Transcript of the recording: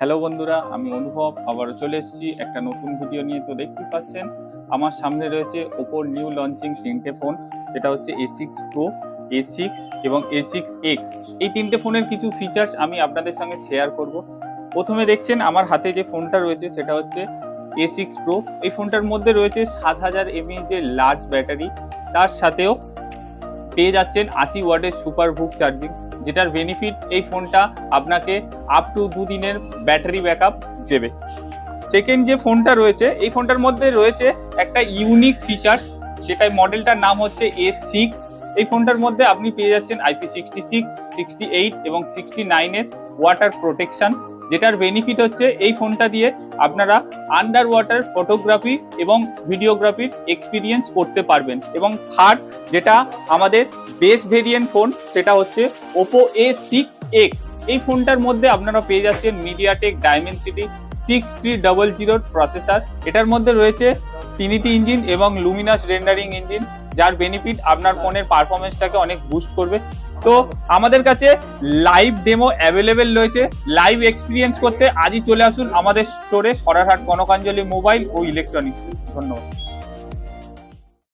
Hello বন্ধুরা, আমি অনুভব আবারও চলে এসেছি একটা নতুন ভিডিও নিয়ে। তো দেখতে পাচ্ছেন আমার সামনে রয়েছে ওপোর নিউ লঞ্চিং তিনটে ফোন। এটা হচ্ছে A6 Pro, A6 এবং A6X। এই তিনটে ফোনের কিছু ফিচার্স আমি আপনাদের সঙ্গে শেয়ার করব। প্রথমে দেখছেন আমার হাতে যে ফোনটা রয়েছে সেটা হচ্ছে A6 Pro। এই ফোনটার মধ্যে রয়েছে 7000 mAh যে লার্জ ব্যাটারি, তার সাথেও পেয়ে যাচ্ছেন 80 ওয়াটের সুপার বুক চার্জিং, যেটার বেনিফিট এই ফোনটা আপনাকে আপ টু 2 দিনের ব্যাটারি ব্যাকআপ দেবে। সেকেন্ড যে ফোনটা রয়েছে, এই ফোনটার মধ্যে রয়েছে একটা ইউনিক ফিচার্স, সেটাই মডেলটার নাম হচ্ছে A6। এই ফোনটার মধ্যে আপনি পেয়ে যাচ্ছেন IP66, 68 এবং 69 এর ওয়াটার প্রোটেকশন, যেটার বেনিফিট হচ্ছে এই ফোনটা দিয়ে আপনারা আন্ডার ওয়াটার ফটোগ্রাফি এবং ভিডিওগ্রাফির এক্সপিরিয়েন্স করতে পারবেন। এবং থার্ড যেটা আমাদের বেস ভেরিয়েন্ট ফোন, সেটা হচ্ছে ওপো A6X। এই ফোনটার মধ্যে আপনারা পেয়ে যাচ্ছেন মিডিয়াটেক ডাইমেনসিটি 6300 প্রসেসর। এটার মধ্যে রয়েছে ট্রিনিটি ইঞ্জিন এবং লুমিনাস রেন্ডারিং ইঞ্জিন, যার বেনিফিট আপনার ফোনের পারফরমেন্সটাকে অনেক বুস্ট করবে। তো আমাদের কাছে লাইভ ডেমো অ্যাভেলেবেল রয়েছে। লাইভ এক্সপিরিয়েন্স করতে আজই চলে আসুন আমাদের স্টোরে, সরারহাট কনকাঞ্জলি মোবাইল ও ইলেকট্রনিক্স। ধন্যবাদ।